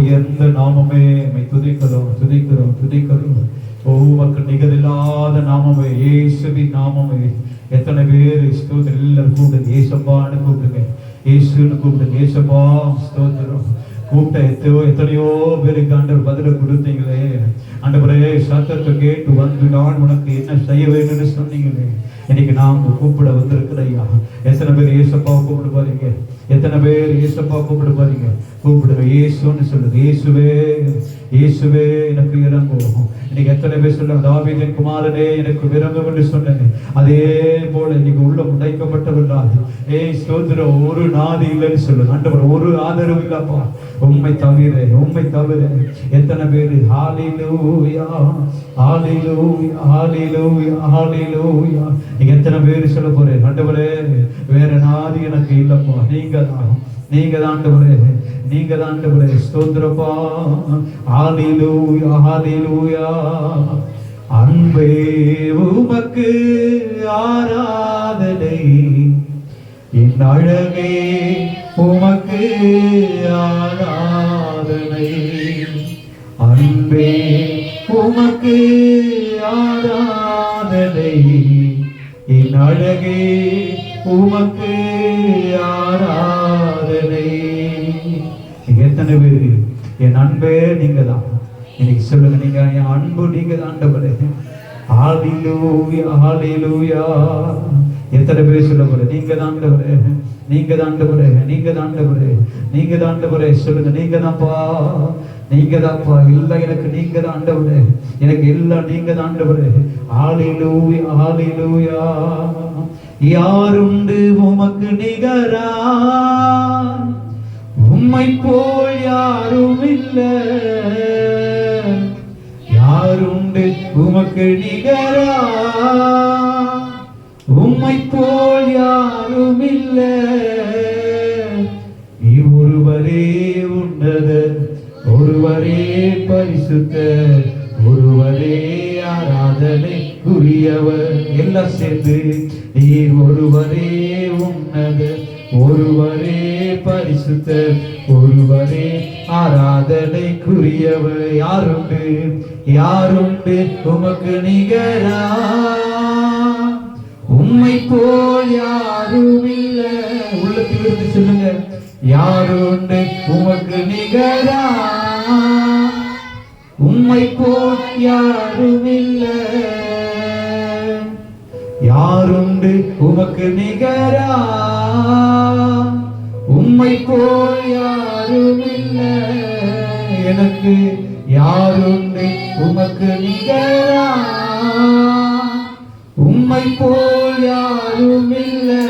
உயர்ந்த நாமமே உம்மை துதிக்கிறோம் துதிக்கிறோம் துதிக்கிறோம். உமக்கு நிகரில்லாத நாமமே இயேசுவின் நாமமே. எத்தனை பேர் ஸ்தோத்திரம் எல்லாரும் கூப்பிடுங்க, ஏசப்பான்னு கூப்பிடுங்க, இயேசுன்னு கூப்பிடுங்க, ஏசப்பா ஸ்தோத்திரம். கூப்பிட்ட எத்தனையோ பேருக்கு ஆண்டவர் பதில கொடுத்தீங்களே. ஆண்டவரே சத்தத்தை கேட்டு வந்து நான் உனக்கு என்ன செய்ய வேண்டும்னு சொன்னீங்களே. இன்னைக்கு நாம் கூப்பிட வந்திருக்கிற ஐயா. எத்தனை பேர் ஏசப்பா கூப்பிட பாருங்க, எத்தனை பேர் ஏசப்பா கூப்பிட பாருங்க. கூப்பிடுங்க, இயேசுன்னு சொல்லுங்க, இயேசுவே இயேசுவே எனக்கு இறங்கும். இன்னைக்கு எத்தனை பேர் சொல்லுங்க, தாவீதின் குமாரனே எனக்கு இறங்கும் என்று சொன்னேன். அதே போல இன்னைக்கு உள்ள உடைக்கப்பட்டவர்களாது ஸ்தோத்திரம் ஒரு நாதி இல்லைன்னு சொல்லுங்க. ஆண்டவர் ஒரு ஆதரவு இல்லப்பா, உம்மை தவிர உம்மை தவிர. எத்தனை பேர் ஹalleluya ஹalleluya ஹalleluya ஹalleluya. நீங்க எத்தனை பேர் சொல்ல போறேன், ஆண்டவரே வேற நாதி எனக்கு இல்லப்பா, நீங்க தான் ஆண்டவரே, நீங்க தான் ஆண்டவரே. ஸ்தோத்திரப்பா, ஹalleluya ஹalleluya. அன்பே உமக்கு ஆராதனை, என் அழகே உமக்கு ஆராதனை. அன்பே உமக்கு ஆராதனை, என் அழகே உமக்கு ஆராதனை. எத்தனை பேரு என் அன்பே நீங்க தான். இன்னைக்கு சொல்லுங்க, நீங்க என் அன்பு நீங்க தான் ஆண்டவரே. ஹalleluya ஹalleluya. எத்தனை பேர் சொல்ல போற, நீங்க தான் ஆண்டவரே, நீங்க தான் ஆண்டவரே, நீங்க தான் ஆண்டவரே, நீங்க தான் ஆண்டவரே. சொல்லுங்க, நீங்க தான்ப்பா, நீங்க தான்ப்பா. இல்லை எனக்கு நீங்க தான் ஆண்டவரே, எனக்கு எல்லாம் நீங்க தான் ஆண்டவரே. ஹalleluya ஹalleluya. யாருண்டு உமக்கு நிகரா, உம்மை போல் யாரும் இல்லை. யாருண்டு உமக்கு நிகரா, உம்மை போல் யாரும் இல்லை. நீ ஒருவரே உன்னதர், ஒருவரே பரிசுத்தர், ஒருவரே ஆராதனைக்குரியவர். எல்லாம் சேர்ந்து, நீ ஒருவரே உன்னதர், ஒருவரே பரிசுத்தர், ஒருவரே ஆராதனைக்குரியவர். யாருண்டு யாருண்டு உமக்கு நிகரா, உம்மை போல் யாரும் இல்லை. உள்ளத்திலிருந்து சொல்லுங்க, யாருண்டு உமக்கு நிகரா, உம்மை போல் யாரும் இல்லை. யாருண்டு உமக்கு நிகரா, உம்மை போல் யாரும் இல்லை. எனக்கு யாருண்டு உமக்கு நிகரா, உம்மை போல் யாரும் இல்லை.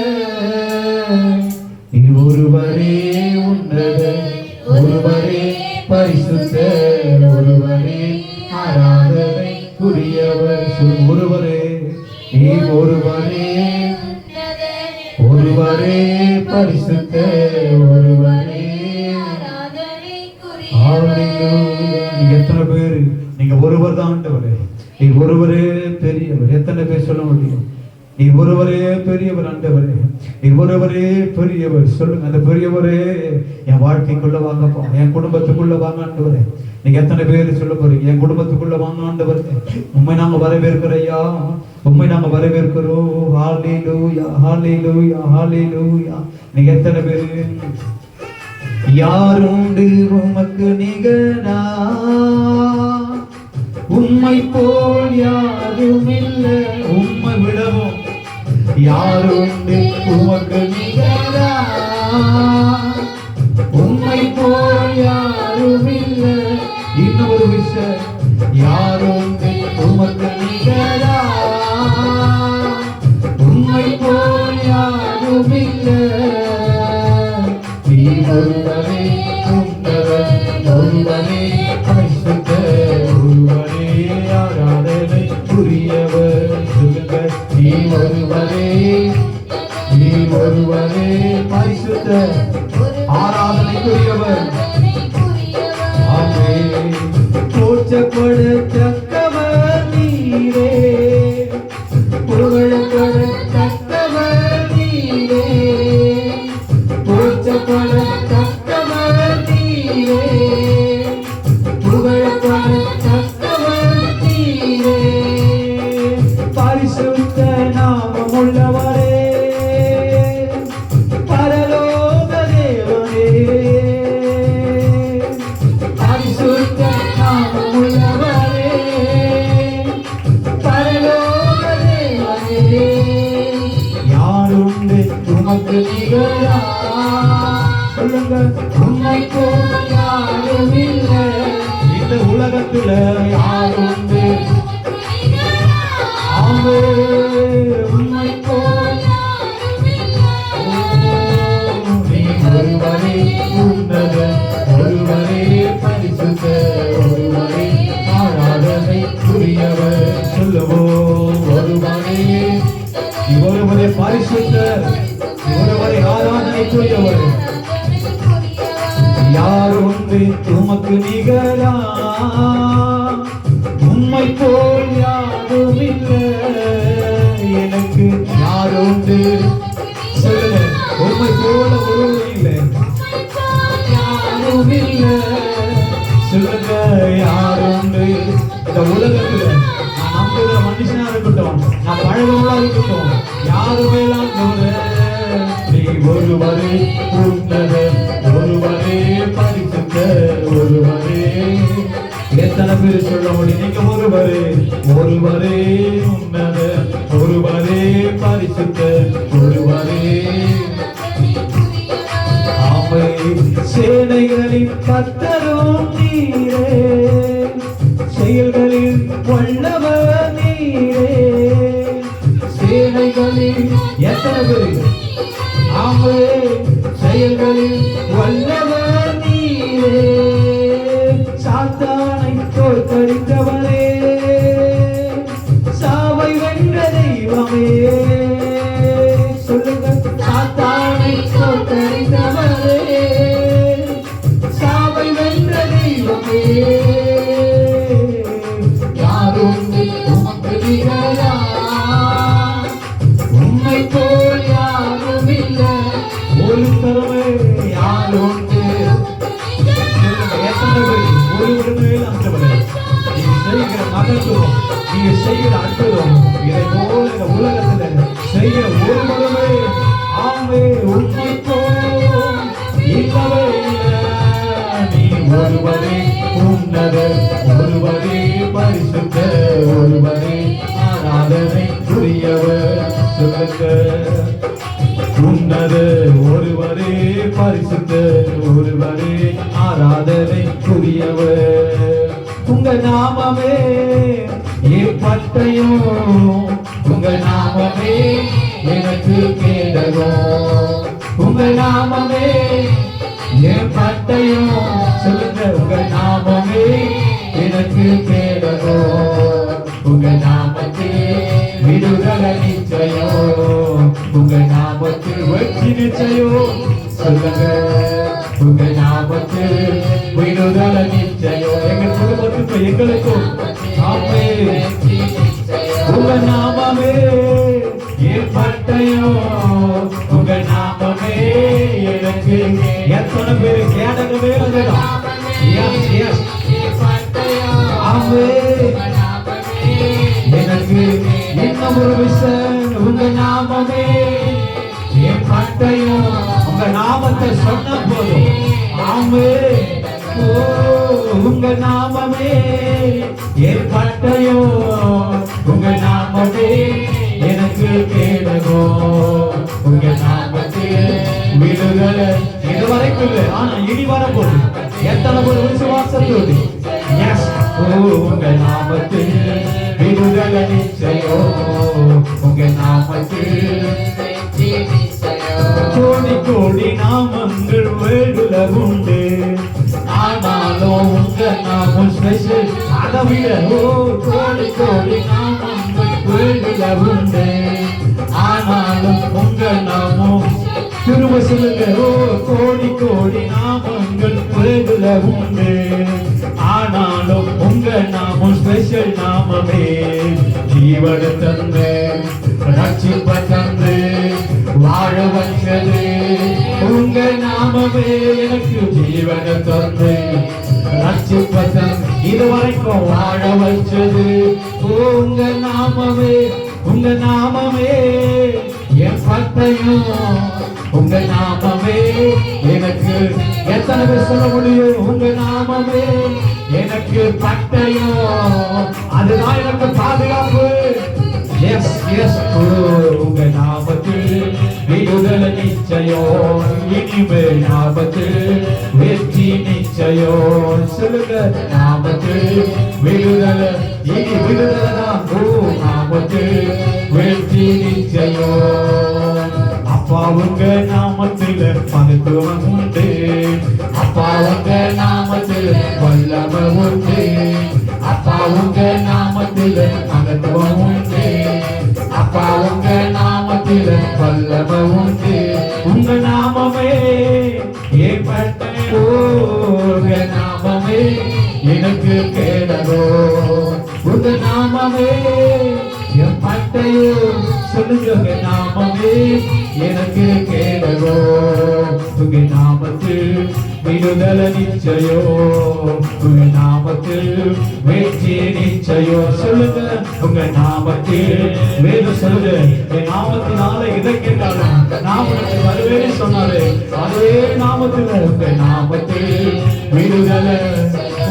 நீ ஒருவரே உன்னதர், ஒருவரே பரிசுத்தர், ஒருவரே ஆராதனைக்குரியவர். ஒருவரே, நீ ஒருவரே, ஒருவரே பரிசுத்தர், ஒருவரே ஆராதனைக்குரியவர். நீங்க எத்தனை பேர், நீங்க ஒருவர் தான் ஆண்டவரே, நீ ஒருவரே பெரியவர். எத்தனை பேர் சொல்ல முடியும், நீ ஒருவரே பெரியவர் ஆண்டவரே, நீ ஒருவரே பெரியவர். சொல்லுங்க, அந்த பெரியவரே என் வாழ்க்கைக்குள்ள வாங்கப்பா, என் குடும்பத்துக்குள்ள வாங்க ஆண்டவரே. நீங்க எத்தனை பேர் சொல்ல போறீங்க, என் குடும்பத்துக்குள்ள வாங்க ஆண்டவரே. உண்மை நாங்க வரவேற்கிறோம் ஐயா, உண்மை நாங்க வரவேற்கிறோம். ஹalleluya ஹalleluya ஹalleluya. நீங்க எத்தனை பேர், யாருண்டு உமக்கு நிகரா, உம்மை போல் யாரும் இல்லை. உம்மை விடவும் யாருண்டு உமக்கு நிகரா, உம்மை போல் யாரும் இல்லை. இன்னொரு விஷயம், யாருண்டு உமக்கு நிகரா, உம்மை போல் யாரும் இல்லை. நீ ஒருவரே உன்னதர், ஒருவரே பரிசுத்தர், ஒருவரே ஆராதனைக்குரியவர். சொல்லுங்க, நீ ஒருவரே, நீ ஒருவரே பரிசுத்தர், ஆராதனைக்குரியவர். ஆமென். போற்றப்படத்தக்கவர் நீரே, புகழப்படத்தக்கவர் நீரே, போற்றப்படத்தக்கவர் நீரே, சொல்லுங்க, உம்மை போல் யாரும் இல்லை. இந்த உலகத்துல யாரும் உண்டு? ஆமே, உம்மை போல் நீ ஒருவரே உன்னதர், ஒருவரே பரிசுத்தர், ஒருவரே ஆராதனைக்குரியவர். சொல்லுவோம், ஒருவரே, ஒருவரே பரிசுத்தர், ஒருவரே ஆராதனைக்குரியவர். யார் ஒன்று உமக்கு நிகரா? உம்மை போல் யாரும் இல்லை. எனக்கு யார் உண்டு? சொல்லுங்க, உம்மை போல ஒருவரும் இல்லை, யாரும் இல்லை. சொல்லுங்க, யார் உண்டு? இந்த உலகத்துல நான் நம்புகிற மனுஷனா இருக்கட்டும், நான் பழகவளா இருக்கட்டும், யாருமே நீ ஒருவரே உன்னதர், ஒருவரே பரிசுத்தர், ஒருவரே. எத்தனை பேர் சொல்ல முடியும்? நீங்க ஒருவரே, ஒருவரே உன்னதர், ஒருவரே பரிசுத்தர், ஒருவரே. ஆமை சேனைகளின் கர்த்தரும் நீரே, செயல்களில் வல்லவர் நீரே. சேனைகளில் எத்தனை பேர்? ஆமே, செயல்களில் வல்லவர் நீரே. சாத்தானை தோற்கடித்தவரே, சாவை வென்ற தெய்வமே. சொல்லுங்க, சாத்தானை தோற்கடித்தவரே, சாவை வென்ற தெய்வமே. யாரும் உமக்கு நிகரா? உம்மை போல் யாரும் இல்லை. ஒரு தரமே யாரும் செய்கிற மகத்துவம், நீங்க செய்கிற அற்புதம், இதை போல இந்த உலகத்துல செய்ய ஒருவருமே ஆமே உண்மை போல் இல்லவே இல்லை. நீ ஒருவரே உன்னதர், ஒருவரே பரிசுத்தர், ஒருவரே ஆராதனைக்குரியவர். சொல்லுங்க, உன்னதர், ஒருவரே பரிசுத்தர், ஒருவரே ஆராதனைக்குரியவர். உங்க நாமமே என் பட்டயம், உங்க நாமமே எனக்கு கேடகம். உங்க நாமமே என் பட்டயம். சொல்லுங்க, உங்க நாமமே எனக்கு கேடகம். உங்க நாமத்தில் விடுதலை நிச்சயம், உங்க நாமத்தில் வெற்றி நிச்சயம். சொல்லுங்க, உங்க நாமத்தில் விடுதலை நிச்சயம். எங்கள் குடும்பத்துக்கு, எங்களுக்கும் ஆமே. உங்க நாமமே என் பட்டயம், உங்க நாமமே எனக்கு. எத்தனை பேரு கேடகமே அதுதான். எஸ் எஸ் ஆமே. எனக்கு இன்னும் ஒரு விஷயம், உங்க நாமமே என் பட்டயம். உங்க நாமத்தை சொன்ன போதும் ஆமே. ஓ, உங்க நாமமே என் பட்டயம், உங்க நாமமே எனக்கு கேடகம். உங்க நாமத்தில் விடுதலை. இதுவரைக்கும் இல்லை, ஆனா இனி வரப்போது. எத்தனை பேர் விசுவாசத்தோடு எஸ். ஓ, உங்க நாமத்தில் விடுதலை நிச்சயம், உங்க நாமத்தில் கோடி கோடி நாமங்கள் வேடுல உண்டு, ஆனாலும் உங்க நாமம் ஸ்பெஷல். அதை விட ஓ, கோடி கோடி நாமங்கள் வேடுல உண்டு, ஆனாலும் உங்க நாமம். திரும்ப சொல்லுங்க, ஓ, கோடி கோடி நாமங்கள் வேடுல உண்டு, ஆனாலும் உங்க நாமம் ஸ்பெஷல் நாமமே. ஜீவனை தந்து, ரட்சிப்ப தந்து, வாழ வச்சது உங்க நாமமே. எனக்கு ஜீவனை தந்து, ரட்சிப்ப தந்து, இதுவரைக்கும் வாழ வச்சது உங்க நாமமே. உங்க நாமமே என் பட்டயம், உங்க நாமமே எனக்கு. எத்தனை பேர் சொல்ல முடியும்? உங்க நாமமே எனக்கு பட்டயம், அதுதான் எனக்கு பாதுகாப்பு. எஸ் எஸ், உங்க நாமத்தில் விடுதலை நிச்சயம். இனிமேல் நாமத்தில் வெற்றி நிச்சயம். சொல்லுங்க, நாமத்தில் விடுதலை, இனி விடுதலை தான். ஓ, நாமத்தில் வெற்றி நிச்சயம். அப்பாவுங்க நாமத்தில் மகத்துவம் உண்டு, அப்பாவுங்க நாமத்தில் வல்லமை உண்டு, அப்பாவுங்க நாமத்தில் மகத்துவம் உண்டு, அப்பாவுங்க நாமத்தில் வல்லமை உண்டு. உங்க நாமமே ஏற்பட்டோ, உங்க நாமமே எனக்கு கேடகோ, உங்க நாமமே என் பட்டையோ. சொல்லுங்க, நாமமே எனக்கு கேடகோ, உங்க நாமத்தில் விடுதலை நிச்சயோ, உங்க நாமத்தில் வெற்றி நிச்சயோ. சொல்லுங்க, உங்க நாமத்தில் வேறு சொல்லுங்க, என் நாமத்தினால இதை கேட்டாலும் நாமத்தில் வருவேன்னு சொன்னாரு. அதே நாமத்தில் உங்க நாமத்தில் விடுதலை,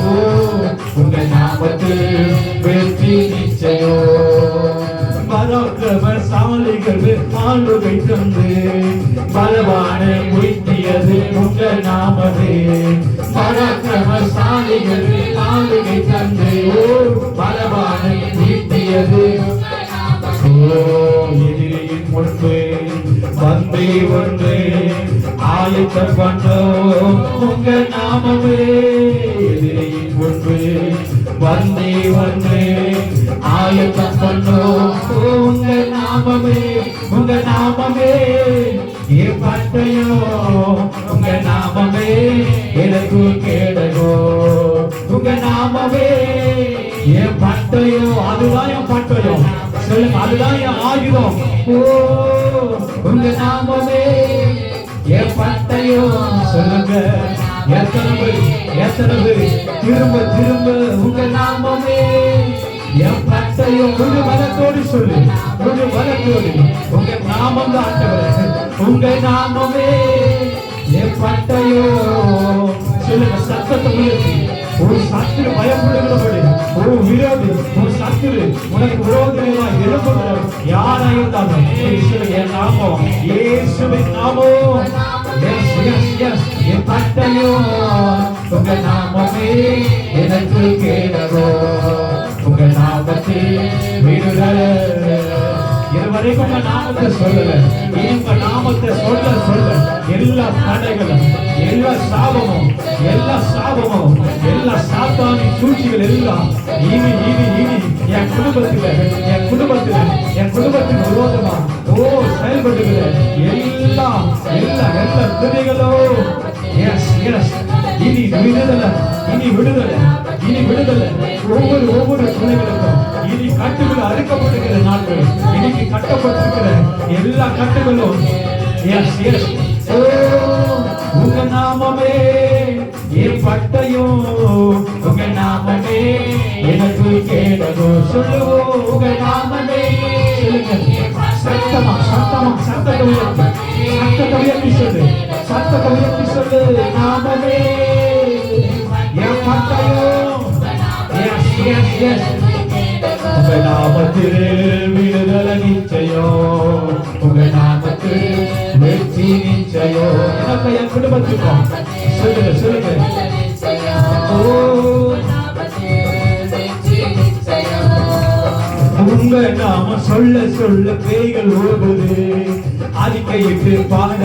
ஓ, உங்க நாமத்தில் வெற்றி நிச்சயோ. பராக்கிரமசாலிகள் ஆளுகை தந்து பலவானை உயர்த்தியது உங்க நாமமே. பராக்கிரமசாலிகள் ஆளுகை தந்து பலவானை உயர்த்தியது. எதிரியின் முன்பு வந்தே ஒன்று ஆயத்தம் பண்ணோம் உங்க நாமமே. எதிரியின் முன்பு வந்தே ஒன்று ஆயத்தம் பண்ணோம் உங்க நாமமே. உங்க நாமமே என் பட்டயோ, உங்க நாமமே எனக்கு கேடகோ, உங்க நாமமே என் பட்டயோ. அதுதான் என் பட்டயம். சொல்லுங்க, அதுதான் என் ஆயுதம். ஓ, உங்க நாமமே என் பட்டயோ. சொல்லுங்க, எத்தனை பேர் திரும்ப திரும்ப உங்க நாமமே என் பட்டயம். உங்க பலத்தோடு சொல்லு, உங்க பலத்தோடு உங்க நாமம் தான் ஆண்டவரே. உங்க நாமமே என் பட்டயோ. சொல்லுங்க, சத்தத்தை உயர்த்தி ஒரு சத்துரு பயப்படுகிறபடி, ஒரு விரோதி, ஒரு சத்துரு உனக்கு விரோதமா எழுப்புகிற யாரா இருந்தாலும் என் நாமம், இயேசுவின் நாமம். எஸ் எஸ் எஸ் என் பட்டயோ, உங்க நாமமே எனக்கு கேடகோ, உங்க நாமத்தில் விடுதலை. இதுவரைக்கும் உங்க நாமத்தை சொல்லல, உங்க நாமத்தை சொல்ல எல்லா தடைகளும், எல்லா சாபமும், எல்லா சாத்தானி சூழ்ச்சிகள் எல்லாம் இனி என் குடும்பத்தில் விரோதமா செயல்படுகிற எல்லா துணைகளோ இனி விடுதலை. ஒவ்வொரு துணைகளுக்கும் இனி கட்டுகள் அறுக்கப்படுகிற நாட்கள், இன்னைக்கு கட்டப்பட்டிருக்கிற எல்லா கட்டுகளும் உங்க நாமமே என் பட்டயம், உங்க நாமமே எனக்கு கேடகோ. சொல்லுவோம், உங்க நாமமே. சத்தத்தை உயர்த்தி சொல்லு, நாமமே என் பட்டயம். உங்க நாமத்தில் விடுதலை நிச்சயம், உங்க நாமத்தில் வெற்றி நிச்சயம். எனக்கு என் குடும்பத்துக்கும் சொல்லுங்க. உங்க நாம சொல்ல பேய்கள் ஓடுது, அறிக்கையிட்டு பாட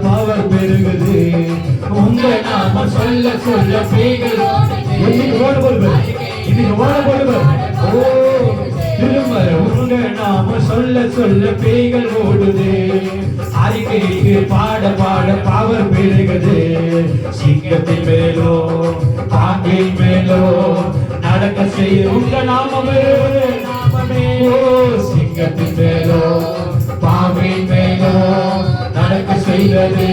பவர் பெருகுது. உங்க நாம சொல்ல பேய்கள் ஓடுவர். ஓ, திரும்ப உங்க நாம சொல்ல பேய்கள் ஓடுது, அறிக்கையிட்டு பாட பவர் பெருகுது. சிங்கத்தின் மேலோ பாம்பின் மேலோ நடக்க செய்ய உங்க நாமமே. ஓ, சிங்கத்தின் மேலோ பாம்பின் மேலோ நடக்க செய்தது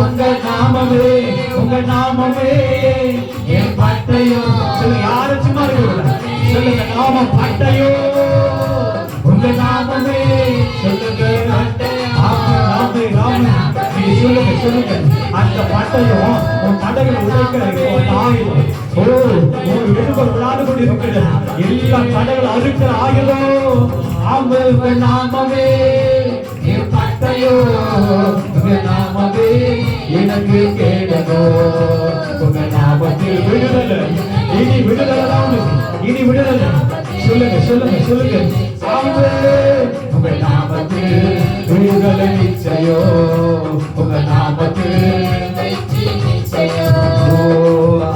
உங்க நாமமே என் பட்டயம். சொல்லுங்க, யாரும் சும்மா இருக்க, சொல்லுங்க, நாமம் பட்டயோ, உங்க நாமமே. சொல்லுங்க, சொல்லுங்க, அந்த பட்டயம் உன் தடைகளை உடைக்கிற ஆயுதம். ஓ, உன் விடுதல் விளையாடு கொண்டு இருக்கிற எல்லா தடைகள் அறுக்கிற ஆயுதம். நாமமே என் பட்டயோ உங்க நாமமே எனக்கு கேடகோ. உங்க நாமத்தில் விடுதலை, இனி விடுதலை தான் உனக்கு, இனி விடுதலை. சொல்லுங்க சொல்லுங்க சொல்லுங்க. உங்க நாமத்தில் விடுதலை நிச்சயோ, உங்க நாமத்தில்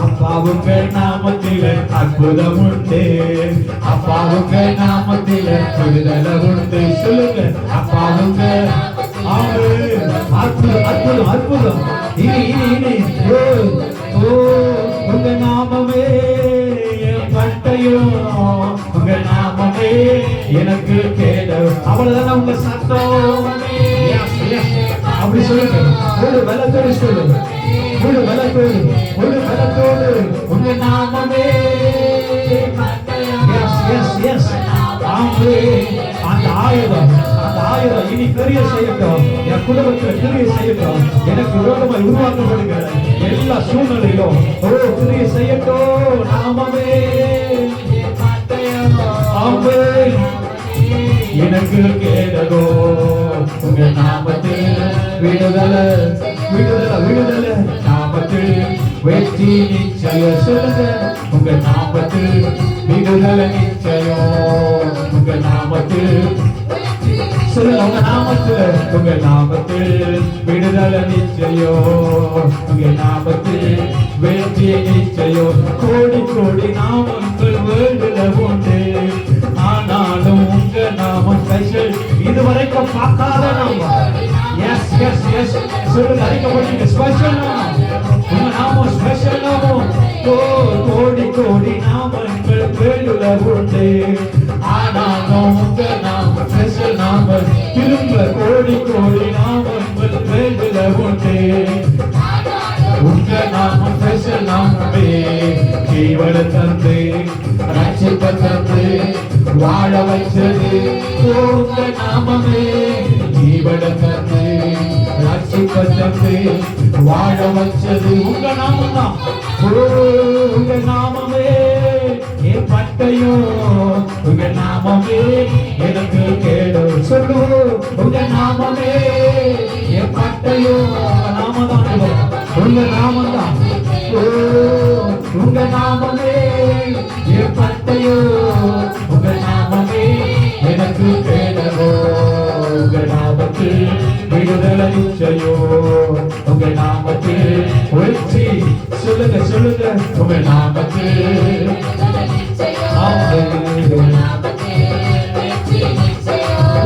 அப்பாவுங்க நாமத்தில அற்புதம் உண்டு, அப்பாவுங்க நாமத்தில விடுதலை உண்டு. சொல்லுங்க அப்பாவுங்க அற்புதம் அற்புதம் அற்புதம். இனி இனி இனி ஓ உங்க நாமமே என் பட்டயம், உங்க நாமமே எனக்கு கேட. அவ்வளவுதான உங்க சத்தம். அப்படி சொல்லுங்க, ஒரு பலத்தோடு சொல்லுங்க, ஒரு பலத்தோடு, ஒரு பலத்தோடு உங்க நாமமே. அந்த ஆயுதம், அந்த ஆயுதம் இனி பெரிய செய்யட்டும், என் குடும்பத்தில் பெரிய செய்யட்டும், எனக்கு விரோதமாய் உருவாக்கப்படுகிற எல்லா சூழ்நிலையிலும் பெரிய செய்யட்டும். நாமமே எனக்கு கேடகோ, உங்க நாமத்தில் விடுதலை விடுதலை விடுதலை. நாமத்தில் வெற்றி நிச்சயம். சொல்லுங்க உங்க நாமத்தில் விடுதலை நிச்சயம், உங்க நாமத்தில். சொல்லுங்க உங்க நாமத்தில், உங்க நாமத்தில் விடுதலை நிச்சயம், உங்க நாமத்தில் வெற்றி நிச்சயம். கோடி கோடி நாமங்கள் வேண்டுல உண்டு, ஆனாலும் உங்க நாமம் ஸ்பெஷல். இதுவரைக்கும் பார்க்காத நாமம். எஸ் எஸ் எஸ் சொல்லுங்க, அறிக்கப்பட்டீங்க. ஸ்பெஷல் நாமம், உங்க நாமம் ஸ்பெஷல் நாமம். கோடி கோடி நாமங்கள் வேண்டுல உண்டு, ஆனாலும் உங்க நாமம் ஸ்பெஷல் நாமம். திரும்ப கோடி கோடி நாமங்கள் வேண்டுல உண்டு, உங்க நாமம் ஸ்பெஷல் நாமமே. ஜீவன தந்து ரட்சிப்ப தந்து வாழ வைச்சது உங்க நாமமே. ஜீவன தந்து ரட்சிப்ப தந்து வாழ வச்சது உங்க நாமம் தான். உங்க நாமமே என் பட்டயம், உங்க நாமமே எனக்கு கேடு. சொல்லு உங்க நாமமே என் பட்டயம், நாம தான், உங்க நாமம் தான். உங்க நாமமே என் பட்டயம், உங்க நாமமே எனக்கு கேடகோ. உங்க நாமத்தில் விடுதலை நிச்சயோ, உங்க நாமத்தில் வெற்றி. சொல்லுங்க சொல்லுங்க உங்க நாமத்தில்.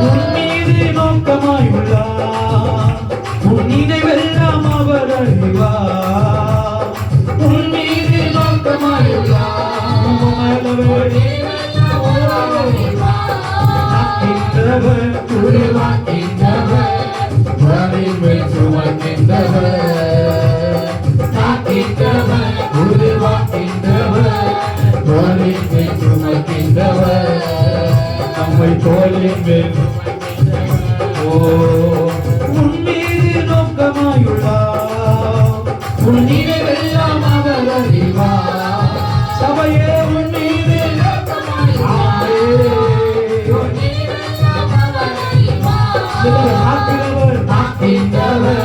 உன் மீது நோக்கமாய் உள்ளார், உன் நினைவெல்லாம் அவர் அறிவார். உன் மீது நோக்கமாய் உள்ளார், உருவாக்கின்றவர், வலிமையில் சுமக்கின்றவர், காக்கின்றவர், உருவாக்கின்றவர், வலிமையில் சுமக்கின்றவர், நம்மை தோளின் மேல். உன் மீது நோக்கமாயுள்ளார், உன் நினைவெல்லாம் அவர் அறிவார். சபையே உன் மீது காக்கிறவர், காக்கின்றவர்,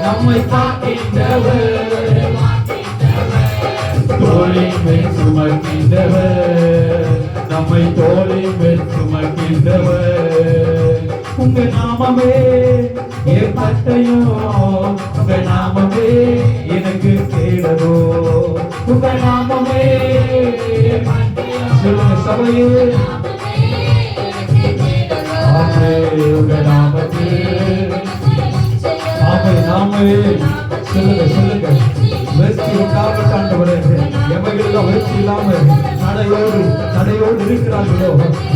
நம்மை காக்கின்றவர், தோளின் மேல் சுமக்கின்றவர், நம்மை தோளின் மேல் சுமக்கின்றவர். உங்க நாமமே என் பட்டயம், உங்க நாமமே எனக்கு கேடகோ. உங்க நாமமே சொல்லுங்க சபையே. உங்க நாமத்தில் நாமே சொல்லுங்க சொல்லுங்க. வெற்றி உண்டாகட்டாண்டவரே, எவைகளெல்லாம் வெற்றி இல்லாம தடையோடு இருக்கிறார்களோ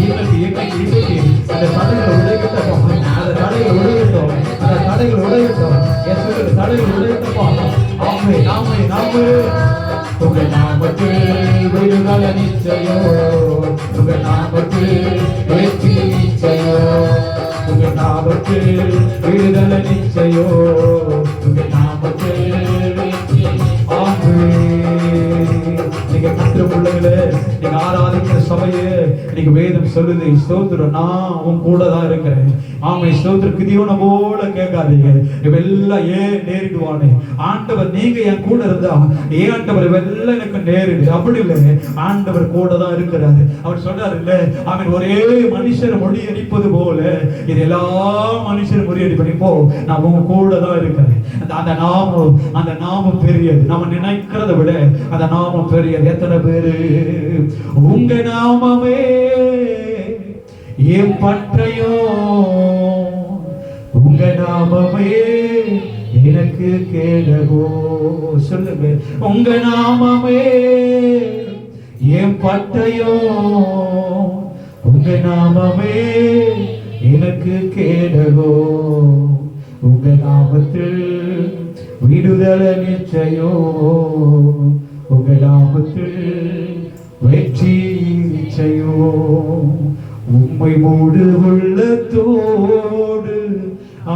இன்னைக்கு இன்னைக்கு இன்னைக்கு அந்த தடைகளை உடைக்கட்டும், அந்த தடைகள் உடையட்டும், அந்த தடைகள் உடையட்டும். என் சொல்லுங்க தடைகள் உடையட்டப்பா. நாமே நாமே நாமே உங்க நாமத்தில் விடுதலை நிச்சயோ, உங்க நாமத்தில் வெற்றி நிச்சயோ, உங்க நாமத்தில் விடுதலை நிச்சயோ, உங்க நாமத்தில் வெற்றி. ஆமே நீங்க கற்று பிள்ளைகளே, நீங்க ஆராதிக்கிற சபையே இன்னைக்கு வேதம் சொல்லுது, ஸ்தோத்திரம், நான் உன் கூட தான் இருக்கிறேன். ஆமா, ஸ்தோத்திரம். கிதியோனை போல கேட்காதீங்க, இவெல்லாம் ஏன் நேரிடுவானே ஆண்டவர், நீங்க என் கூட இருந்தா ஏன் ஆண்டவர் இவெல்லாம் எனக்கு நேரிடு? அப்படி இல்லை, ஆண்டவர் கூட தான் இருக்கிறாரு. அவர் சொன்னார் இல்ல, அவன் ஒரே மனுஷர் முறியடிப்பது போல இது எல்லா மனுஷரும் முறியடிப்படி போ, நான் உங்க கூட தான் இருக்கிறேன். அந்த நாமம் பெரியது, நம்ம நினைக்கிறத விட அந்த நாமம் பெரியது. எத்தனை பேரு உங்க நாமமே என் பட்டயம், உங்க நாமமே எனக்கு கேடகோ. சொல்லுங்க, உங்க நாமமே என் பட்டயம், உங்க நாமமே எனக்கு கேடகோ. உங்க நாமத்தில் விடுதலை நிச்சயோ, உங்க நாமத்தில் வெற்றி நிச்சயோ. உம்மை மூடு உள்ளத்தோடு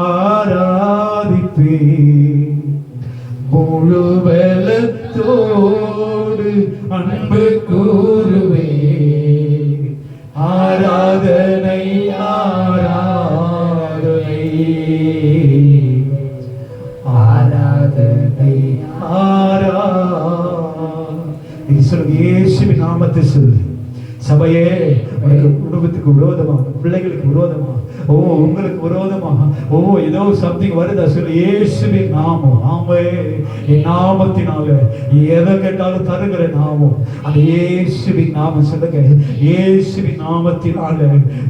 ஆராதிப்பே, முழு வெள்ளத்தோடு அன்பு கூறுவே. ஆராதனை ஆராதனை ஆராதனை ஆராதனை. சொல்லுங்க, இயேசுவின் நாமத்தை சொல்லு. சபையே, உனக்கு குடும்பத்துக்கு விரோதமா, பிள்ளைகளுக்கு விரோதமா, உங்களுக்கு விரோதமா ஏதோ சம்திங் வருதா? சொல்லு, இயேசுவின் நாமம். ஆமே, என் நாமத்தினால எதை கேட்டாலும் தருகிற நாமம் அந்த இயேசுவின் நாமம். சொல்லுங்க, இயேசுவின் நாமத்தினால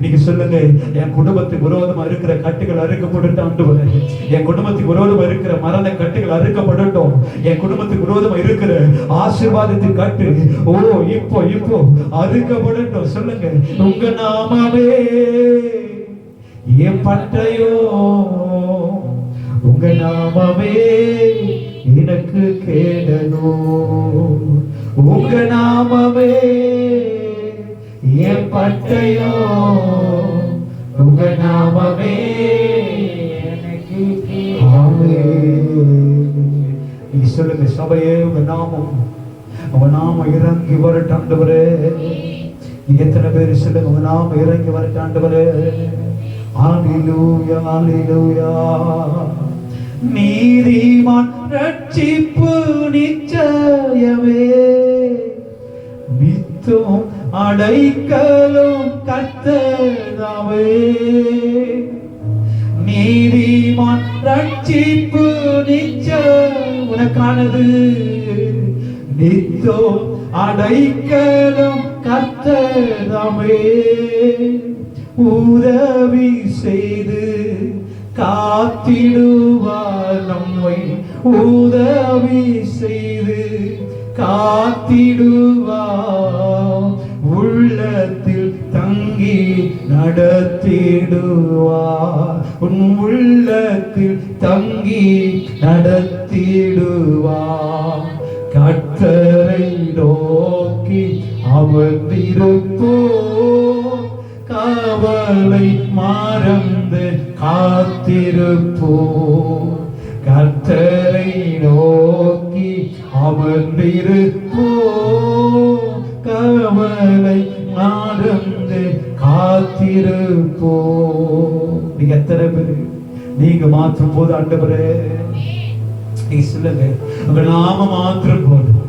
நீங்க சொல்லுங்க, என் குடும்பத்துக்கு விரோதமா இருக்கிற கட்டுகள் அறுக்கப்படட்டும் ஆண்டவரே. என் குடும்பத்துக்கு விரோதமா இருக்கிற மரண கட்டுகள் அறுக்கப்படட்டும். என் குடும்பத்துக்கு விரோதமா இருக்கிற ஆசீர்வாதத்தின் கட்டு இப்போ அறுக்கப்படட்டும். சொல்லுங்க, உங்க நாமமே என் பட்டயோ, உங்க நாமமே எனக்கு கேடகோ. உங்க நாமமே என் பட்டயோ, உங்க நாமமே எனக்கு கேடகோ. நீ சொல்லுங்க சபையே, உங்க நாமம், உங்க நாமம் இறங்கி வரட்டும் ஆண்டவரே. எத்தனை பேர் சொல்லுங்க, உங்க நாமம் இறங்கி வரட்டும் ஆண்டவரே. ஹல்லேலூயா, ஹல்லேலூயா. நீதிமான் ரட்சிப்பு நிச்சயமே, நித்தம் அடைக்கலும் கர்த்தராவே. நீதிமான் ரட்சிப்பு நிச்சயம் உனக்கானது, நித்தம் அடைக்கலும் கர்த்தராவே. உதவி செய்து காத்திடுவார் நம்மை, உதவி செய்து காத்திடுவார். உள்ளத்தில் தங்கி நடத்திடுவார், உன் உள்ளத்தில் தங்கி நடத்திடுவார். கர்த்தரை நோக்கி அமர்ந்திருப்போம், காவலை மறந்து காத்திருப்போம். கர்த்தரை நோக்கி அமர்ந்திருப்போம், காவலை மறந்து காத்திருப்போம். நீங்க எத்தனை பேரு நீங்க மாற்றும் போது ஆண்டவரே நீ சொல்லுங்க, உங்க நாம மாத்திரம் போதும்,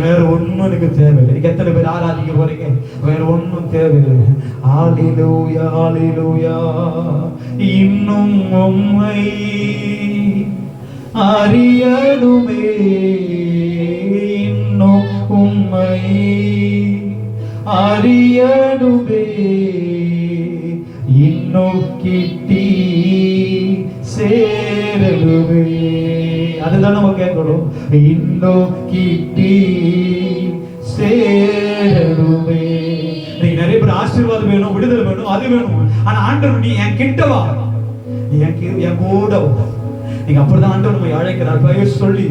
வேற ஒண்ணும் எனக்கு தேவையில்லை. நீங்க எத்தனை பேர் ஆராதிக்க போறீங்க? வேற ஒண்ணும் தேவையில்லை. ஹல்லேலூயா, ஹல்லேலூயா. இன்னும் உம்மை அறியணுமே, இன்னும் உம்மை அறியணுமே, இன்னும் கிட்டி சேரணுமே. அதுதான் நம்ம கேட்கணும். இன்னும் கிட்டி சேரணுமே. நீங்க நிறைய பேர் ஆசீர்வாதம் வேணும், விடுதலை வேணும், அது வேணும். ஆனா ஆண்டவர், நீ என் கிட்டவா, நீ என் கூட வா. நீங்க அப்படிதான் ஆண்டவர் நம்ம அழைக்கிறார். பெயர் சொல்லி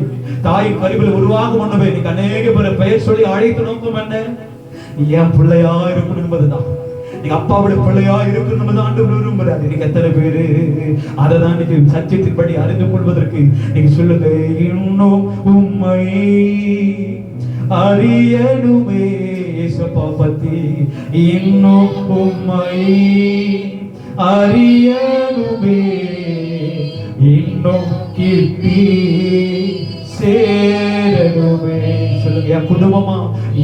தாய் கருவில் உருவாகும் முன்னவே நீங்க அநேக பேரை பெயர் சொல்லி அழைத்து நோக்கம் என்ன? நீ என் பிள்ளையா இருக்கணும் என்பதுதான். நீங்க அப்பாவுடைய பிள்ளையா இருக்கணும் ஆண்டவர் விரும்புறாரு. நீங்க எத்தனை பேரு அதை தான் நீங்க சத்தியத்தின்படி அறிந்து கொள்வதற்கு நீங்க சொல்லுங்க, இன்னும் உம்மை அறியணுமே, இயேசப்பா பத்தி இன்னும் உம்மை அறியணுமே, இன்னும் கிட்டி சேரணுமே. சொல்லுங்க என் குடும்பமா,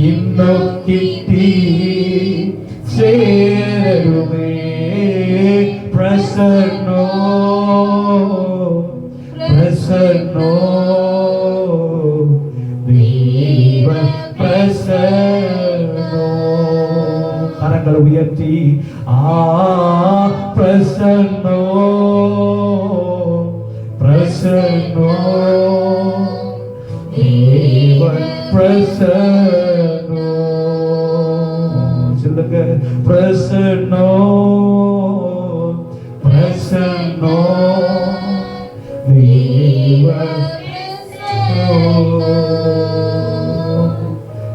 இன்னும் கிட்டி சேரணுமே. பிரசன்னோ பிரசன்னோ தேவ பிரசன்னோ. கரங்களை உயர்த்தி பிரசன்னோ பிரசன்னோ தேவ பிரசன்னோ. சொல்லுங்க பிரசன்னோ பிரசன்னோ தேவ.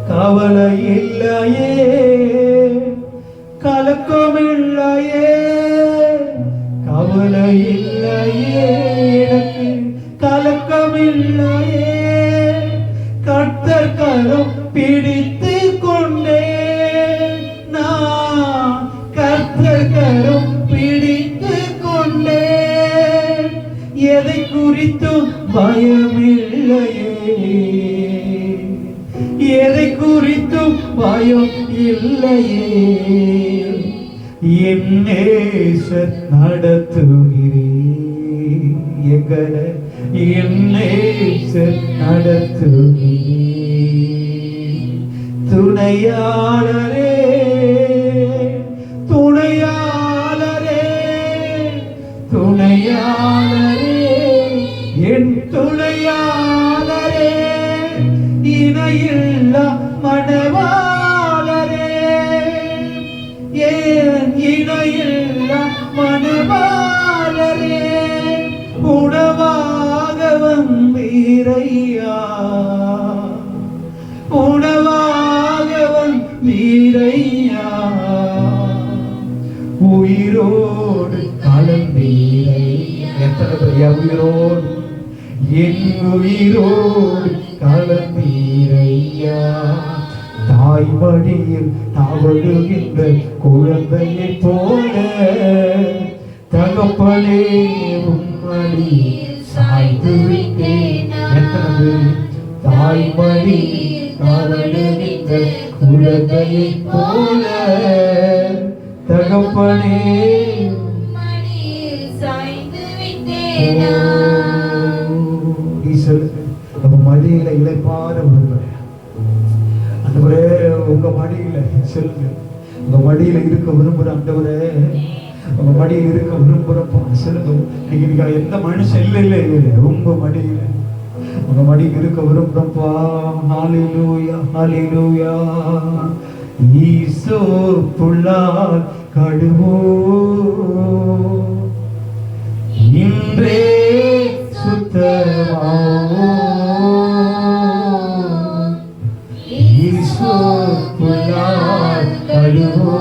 கவலை இல்லையே, கலக்கம் இல்லையே, கவலை இல்லையே, எனக்கு கலக்கம் இல்லையே. கர்த்தர் கரம் பிடித்து கொண்டே நான், கர்த்தர் கரம் பிடித்து கொண்டே. எதை குறித்தும் பயமில்லையே, எதை குறித்தும் பயம் இல்லையே. என் நேசர் நடத்துகிறேன், எங்களை என் நேசர் நடத்துகிறேன். துணையாளரே துணையாளரே துணையாளரே, என் துணையாளரே, இணையில்லா மணவாளரே, ஏன் இணையில்லா மணவாளரே. உணவாக வந்தீரையா, உணவாக வந்தீரையா, உயிரோடு கலந்தீரையா. எத்தனை பெரிய உயிரோடு, என் உயிரோடு கலந்தீரையா. தாய்மடியில் தவழுகின்ற குழந்தையை போல தகப்பனே உம்மடி சாய்ந்து விட்டேன். எத்தனை தாய்மடி தவழுகின்ற குழந்தையை போல தகப்பனே சாய்ந்து விட்டேன். நம்ம மடியில இளைப்பாற விரும்புறேன். ஆண்டவரே உங்க மடியில சொல்லுங்க, உங்க மடியில இருக்க விரும்புற ஆண்டவரே, உங்க மடியில் இருக்க விரும்புறப்பா சொல்லுங்க. நீங்க எந்த மனுஷன் இல்லை உங்க மடியில, உங்க மடியில் இருக்க விரும்புறப்பா. ஹalleluya ஹalleluya. ஈசோ புல்லால் கடுவோ இன்றே சுத்தமாவோ. ஈசோ புல்லால் கடுவோ.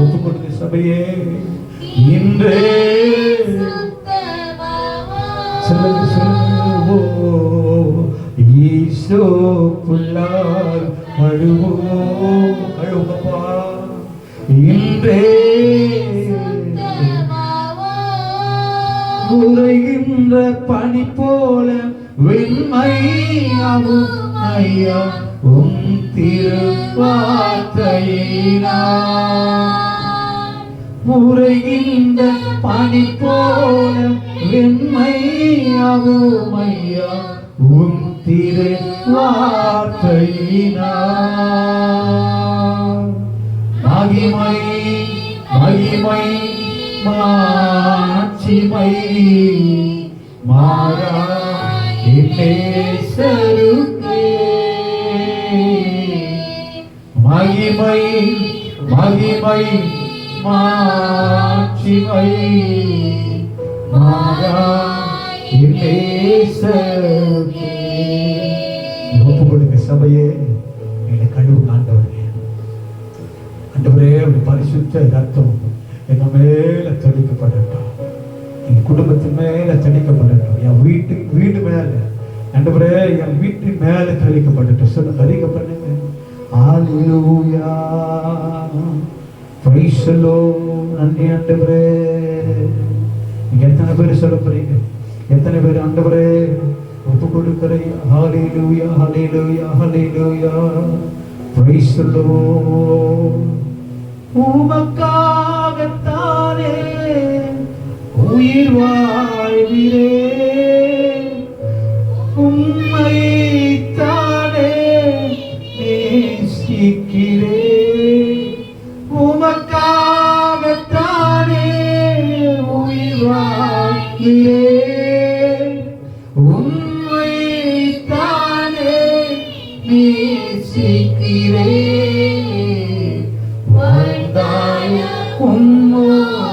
ஒப்பு கொடுத்த சபையே இன்றே சொல்லுங்க சொல்லுவோ. ஈசோ புல்லால் கடுவோ. கழுவப்பா இன்றே உறைகின்ற பனி போல வெண்மையாகும் ஐயா உம் திருவார்த்தையினால். உறைகின்ற பனி போல வெண்மையாகும் ஐயா உம் திருவார்த்தையினால். மகிமை மகிமை மாட்சிமை மாறா நேசருக்கே. மகிமை மகிமை மாட்சிமை மாறா நேசருக்கே. ஒப்பு கொடுங்க சபையே, என்னை கழுவு ஆண்டவரே. ஆண்டவரே உடைய பரிசுத்த ரத்தம் எங்க மேல தெளிக்கப்படட்டும், என் குடும்பத்தின் மேல தெளிக்கப்படட்டும், என் வீடு மேல ஆண்டவரே என் வீட்டின் மேல தெளிக்கப்படட்டும். சொல்லுங்க, அறிக்கை பண்ணுங்க. ஹalleluya praise the Lord. நன்றி ஆண்டவரே. நீங்க எத்தனை பேர் சொல்ல போறீங்க? எத்தனை பேர் ஆண்டவரே ஒப்பு கொடுக்கிறீங்க? ஹalleluya ஹalleluya ஹalleluya praise the Lord. உமக்காகத்தானே உயிர் வாழ்கிறேன், உம்மைத்தானே நேசிக்கிறேன். உமக்காகத்தானே உயிர் வாழ்கிறேன், உம்மைத்தானே நேசிக்கிறேன். வாழ்ந்தாய உம்மோடுதான்,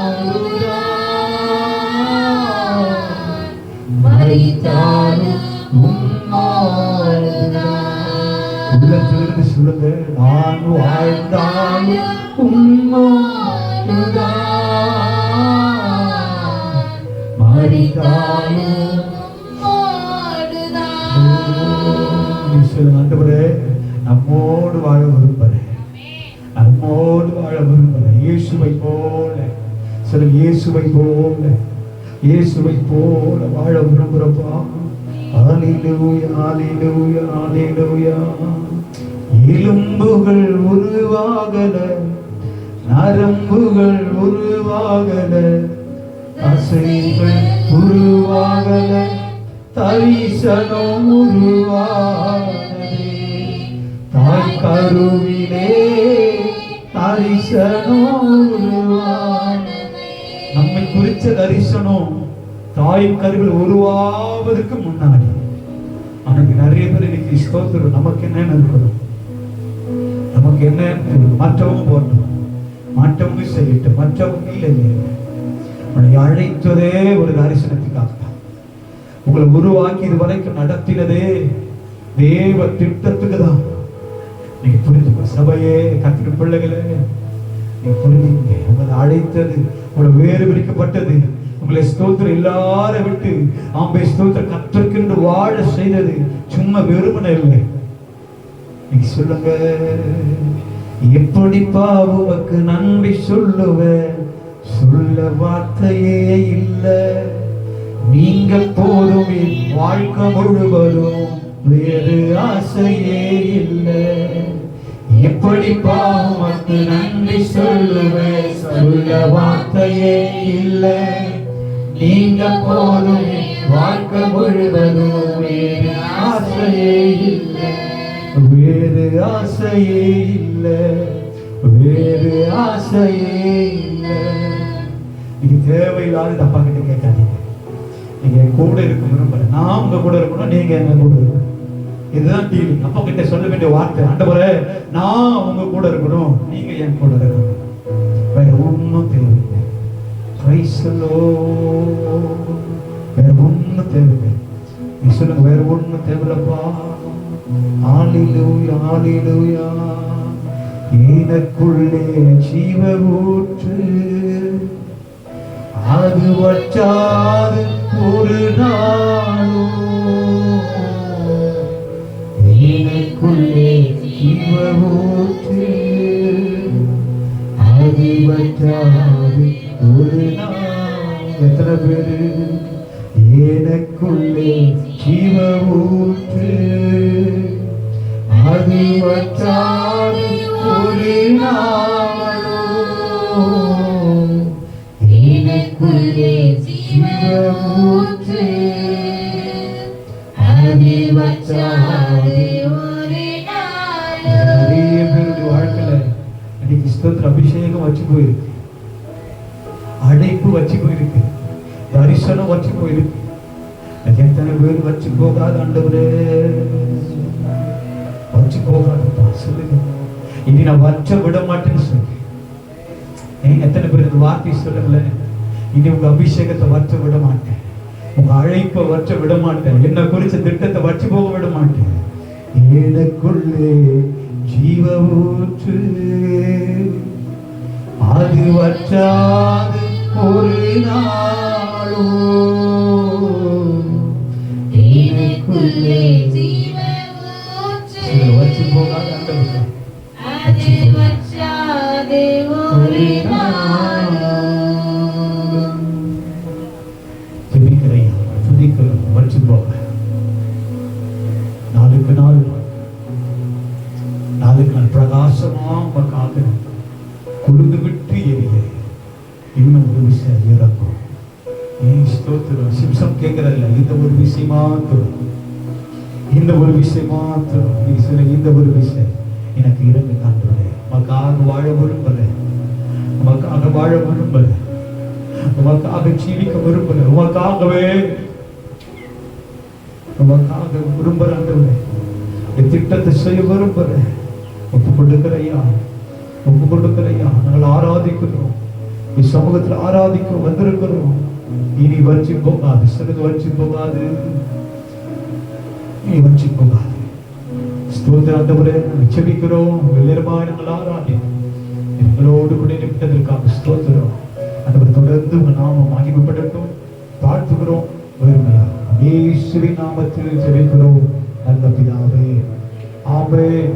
மரித்தாலும் உம்மோடுதான். உள்ளத்திலிருந்து சொல்லுங்க, நான் வாழ்ந்தாலும் உம்மோடுதான், மரித்தாலும் உம்மோடுதான். சொல்லுங்க, ஆண்டவரே நம்மோடு வாழ விரும்புகிறேன், நம்மோடு வாழ விரும்புகிறேன். இயேசுவை போல சொல்லுங்க, இயேசுவை போல, இயேசுவை போல வாழ விரும்புகிறப்பா. ஹalleluya ஹalleluya ஹalleluya. எலும்புகள் உருவாகல, நரம்புகள் உருவாகல, தசைகள் உருவாகல, தரிசனம் உருவாகலே. தாய் கருவிலே தரிசனம் உருவாகலே. நம்மை குறிச்ச தரிசனம் தாய் கருவில் உருவாவதற்கு முன்னாடி. அன்னைக்கு நிறைய பேர் இன்னைக்கு ஸ்தோத்திரம், நமக்கு என்னன்னு இருக்கணும், நமக்கு என்ன மற்றவங்க போட்டோம், மற்றவங்க செய்யட்டும், மற்றவங்க இல்லை. உன்னை அழைத்ததே ஒரு தரிசனத்துக்காகத்தான். உங்களை உருவாக்கி இது வரைக்கும் நடத்தினதே தேவ திட்டத்துக்கு தான். நீங்க புரிஞ்சுக்க, சபையே கத்திர பிள்ளைகளே நீங்க புரிஞ்சுங்க. உங்களை அழைத்தது, உங்களை வேறு பிரிக்கப்பட்டது, உங்களை ஸ்தோத்திரம் எல்லாரை விட்டு ஆம்பே ஸ்தோத்திரம் கற்றுக்கென்று வாழ செய்தது சும்மா வெறுமனை இல்லை. நீங்க சொல்லுங்க, எப்படிப்பா உமக்கு நன்றி சொல்லுவேன், சொல்ல வார்த்தையே இல்லை. நீங்க போதும் என் வாழ்க்கை முழுவதும், வேறு ஆசையே இல்லை. எப்படிப்பா உமக்கு நன்றி சொல்லுவேன், சொல்ல வார்த்தையே இல்லை. நீங்க போதும் என் வாழ்க்கை முழுவதும், வேறு ஆசையே இல்லை, வேறு ஆசையே இல்லை, வேறு ஆசையே இல்லை. நீங்க தேவையில்லாத தப்பா கிட்ட கேட்காதீங்க. நீங்க கூட இருக்க விரும்புறேன், நான் உங்க கூட இருக்கணும், நீங்க எங்க கூட இருக்கணும். இதுதான் டீல். அப்பா கிட்ட சொல்ல வேண்டிய வார்த்தை, ஆண்டவரே நான் உங்க கூட இருக்கணும், நீங்க என் கூட இருக்கணும், வேற ஒன்னும் தேவையில்லை. Praise the Lord. வேற ஒன்னும் தேவையில்லை. நீ சொல்லுங்க, வேற ஒன்னும் தேவையில்லப்பா. ஹalleluya ஹalleluya. எனக்குள்ளே ஜீவ ஊற்று, அது வற்றாது ஒரு நாளும். எனக்குள்ளே ஜீவ ஊற்று, அது வற்றாது ஒரு நாள். எத்தனை பேரு எனக்குள்ளே ஜீவ ஊற்று, அது வற்றாது ஒரு நாளும். எனக்குள்ளே ஜீவ ஊற்று, அது வற்றாது ஒரு நாளும். நிறைய பேருடைய வாழ்க்கையில இன்னைக்கு ஸ்தோத்திர அபிஷேகம் வச்சு போயிருக்கு, அழைப்பு வச்சு போயிருக்கு, தரிசனம் வச்சு போயிருக்கு. எத்தனை பேர் வச்சு போகாத ஆண்டவரே, வச்சு போகாதப்பா சொல்லுங்க. இனி நான் வச்ச விட மாட்டேன்னு சொல்லு. எத்தனை பேர் இந்த வார்த்தை சொல்லுங்களேன், இனி உங்க அபிஷேகத்தை வச்ச விட மாட்டேன், உங்க அழைப்பை வச்ச விட மாட்டேன், என்ன குறிச்ச திட்டத்தை வச்சு போக விட மாட்டேன். எனக்குள்ளே ஜீவ ஊற்று, அது வற்றாது ஒரு நாளும். எனக்குள்ளே ஜீவ ஊற்று, வச்சு போகாத துதிக்கிறோம். வச்சு போங்க. நாளுக்கு நாள் பிரகாசமா உமக்காக கொழுந்து விட்டு எரிய இன்னும் ஒரு விஷயம் இறக்கும். ஸ்தோத்திரம். சிம்சம் கேட்கிறதில்ல, இந்த ஒரு விஷயம் மாத்திரம், இந்த ஒரு விஷயம் மாத்திரம், இந்த ஒரு விஷயம் எனக்கு இறங்கு காட்டுறேன். உமக்காக வாழ விரும்புறேன், உமக்காக வாழ விரும்புறேன், உமக்காக ஜீவிக்க விரும்புறேன், உமக்காகவே உமக்காக விரும்புறேன், திட்டத்தை செய்ய விரும்புறேன். ஒப்பு கொடுக்கிறையா, ஒப்பு கொடுக்கிறையா. நாங்கள் ஆராதிக்கிறோம், சமூகத்தில் ஆராதிக்க வந்திருக்கிறோம். இனி வஞ்சி போகாது, சிறிது வஞ்சி போகாது, நீ வஞ்சி போகாது. ஸ்தோத்திரம் ஆண்டவரே, செபிக்கிறோம். நாங்கள் ஆராதி எங்களோடு கூட நிமிட்டதற்காக ஸ்தோத்திரம் ஆண்டவர். தொடர்ந்து உங்க நாமம் மகிமைப்படட்டும். தாழ்த்துகிறோம் இயேசுவின் நாமத்தில் ஜெபிக்கிறோம் நல்ல பிதாவே, ஆமென்.